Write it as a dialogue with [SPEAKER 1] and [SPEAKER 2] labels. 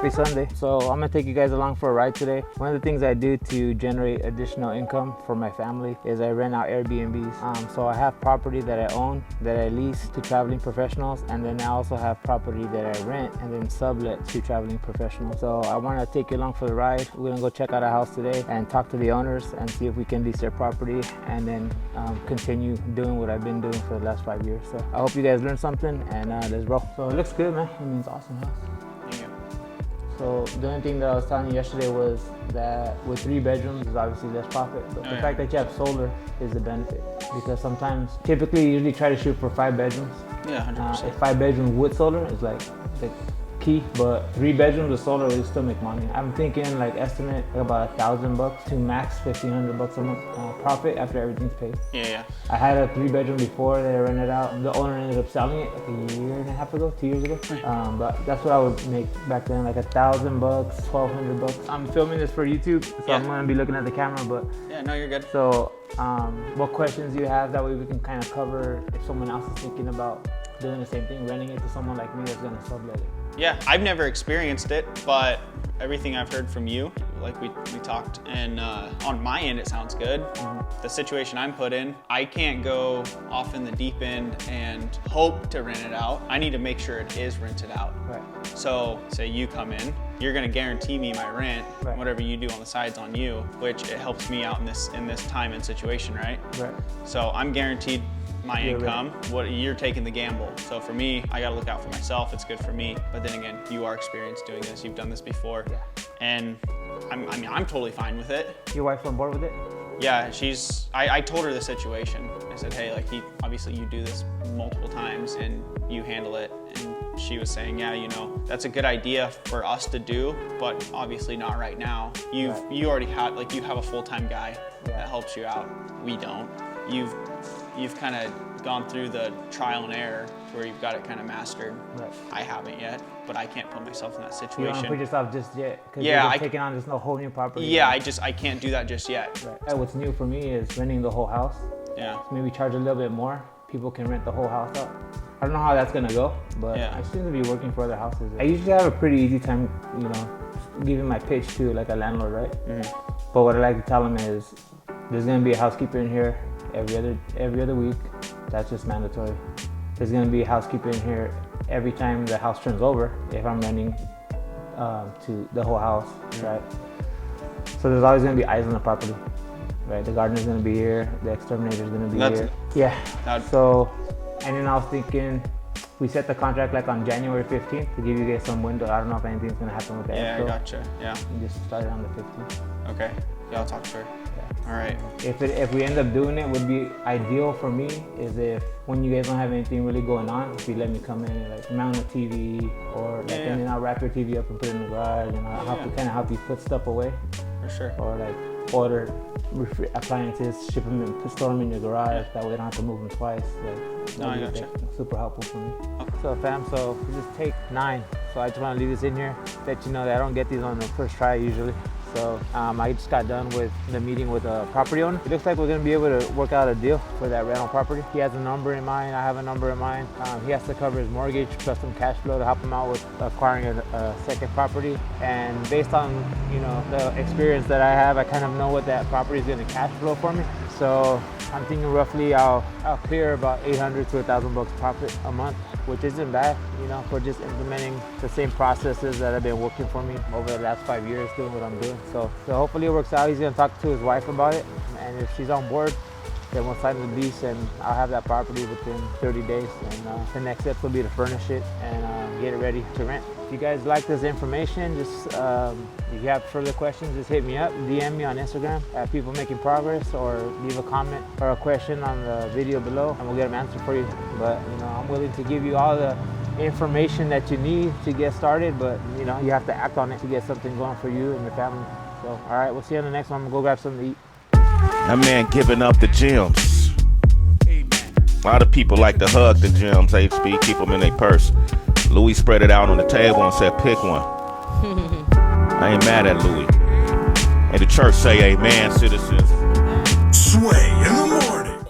[SPEAKER 1] Happy Sunday. So I'm gonna take you guys along for a ride today. One of the things I do to generate additional income for my family is I rent out Airbnbs. So I have property that I own, that I lease to traveling professionals, and then I also have property that I rent and then sublet to traveling professionals. So I wanna take you along for the ride. We're gonna go check out a house today and talk to the owners and see if we can lease their property and then continue doing what I've been doing for the last 5 years. So I hope you guys learned something, and let's roll. So it looks good, man. I mean, it's an awesome house.
[SPEAKER 2] Thank you.
[SPEAKER 1] So the only thing that I was telling you yesterday was that with 3 bedrooms is obviously less profit, but the fact that you have solar is the benefit, because sometimes, typically you usually try to shoot for 5 bedrooms.
[SPEAKER 2] Yeah, 100%.
[SPEAKER 1] 5 bedrooms with solar is like the key, but 3 bedrooms with solar will still make money. I'm thinking like estimate about $1,000 to max $1,500 a month profit after everything's paid.
[SPEAKER 2] Yeah.
[SPEAKER 1] I had a 3 bedroom before that I rented out. The owner ended up selling it like a year and a half ago, 2 years ago. But that's what I would make back then, like $1,000, $1,200. I'm filming this for YouTube, so I'm gonna be looking at the camera, but.
[SPEAKER 2] Yeah, no, you're good.
[SPEAKER 1] So, what questions do you have? That way we can kind of cover if someone else is thinking about doing the same thing, renting it to someone like me that's gonna sublet it.
[SPEAKER 2] Yeah, I've never experienced it, but everything I've heard from you, like we talked, and on my end it sounds good. The situation I'm put in, I can't go off in the deep end and hope to rent it out. I need to make sure it is rented out.
[SPEAKER 1] Right.
[SPEAKER 2] So say you come in, you're gonna guarantee me my rent.
[SPEAKER 1] Right.
[SPEAKER 2] Whatever you do on the side's on you, which it helps me out in this time and situation, right?
[SPEAKER 1] Right.
[SPEAKER 2] So I'm guaranteed my income. What you're taking the gamble. So for me, I gotta look out for myself. It's good for me. But then again, you are experienced doing this. You've done this before.
[SPEAKER 1] Yeah.
[SPEAKER 2] And I'm totally fine with it.
[SPEAKER 1] Your wife on board with it?
[SPEAKER 2] Yeah, I told her the situation. I said, hey, like obviously you do this multiple times and you handle it. And she was saying, yeah, you know, that's a good idea for us to do, but obviously not right now. You already have, like, you have a full-time guy that helps you out. We don't. You've kind of gone through the trial and error where you've got it kind of mastered. Right. I haven't yet, but I can't put myself in that situation.
[SPEAKER 1] You don't put yourself just yet, because
[SPEAKER 2] you're
[SPEAKER 1] taking on this whole new property.
[SPEAKER 2] Yeah, I can't do that just yet.
[SPEAKER 1] Right. What's new for me is renting the whole house.
[SPEAKER 2] Yeah.
[SPEAKER 1] So maybe charge a little bit more. People can rent the whole house out. I don't know how that's gonna go, but I seem to be working for other houses. I usually have a pretty easy time, you know, giving my pitch to like a landlord, right? Mm-hmm. But what I like to tell them is, there's gonna be a housekeeper in here every other week. That's just mandatory. There's gonna be a housekeeper in here every time the house turns over if I'm renting to the whole house, right? So there's always gonna be eyes on the property, right? The gardener's gonna be here, the exterminator's gonna be here. Yeah. So, and then I was thinking, we set the contract like on January 15th to give you guys some window. I don't know if anything's gonna happen with that.
[SPEAKER 2] Yeah, I gotcha. Yeah.
[SPEAKER 1] We just started on the 15th.
[SPEAKER 2] Okay. Yeah, I'll talk to her. All right.
[SPEAKER 1] If we end up doing it, would be ideal for me is if when you guys don't have anything really going on, if you let me come in and like mount a TV or like, and then I'll wrap your TV up and put it in the garage, and I'll have to kind of help you put stuff away.
[SPEAKER 2] For sure.
[SPEAKER 1] Or like order appliances, ship them and store them in your garage. That way I don't have to move them twice. Like,
[SPEAKER 2] no, I gotcha.
[SPEAKER 1] Super helpful for me.
[SPEAKER 2] Okay.
[SPEAKER 1] So fam, so this is take 9. So I just want to leave this in here, let you know that I don't get these on the first try usually. So I just got done with the meeting with a property owner. It looks like we're gonna be able to work out a deal for that rental property. He has a number in mind, I have a number in mind. He has to cover his mortgage plus some cash flow to help him out with acquiring a second property. And based on, you know, the experience that I have, I kind of know what that property is gonna cash flow for me. So I'm thinking roughly I'll clear about $800 to $1,000 profit a month, which isn't bad, you know, for just implementing the same processes that have been working for me over the last 5 years doing what I'm doing. So hopefully it works out. He's gonna talk to his wife about it, and if she's on board, then we'll sign the lease and I'll have that property within 30 days. And the next step will be to furnish it and get it ready to rent. If you guys like this information, just if you have further questions, just hit me up, DM me on Instagram at People Making Progress, or leave a comment or a question on the video below and we'll get them answered for you. But you know, I'm willing to give you all the information that you need to get started, but you know, you have to act on it to get something going for you and your family. So all right, we'll see you on the next one. I'm gonna go grab something to eat.
[SPEAKER 3] That man giving up the gems. A lot of people like to hug the gems, HB, keep them in their purse. Louis spread it out on the table and said, pick one. I ain't mad at Louis. And the church say amen, citizens.
[SPEAKER 4] Sway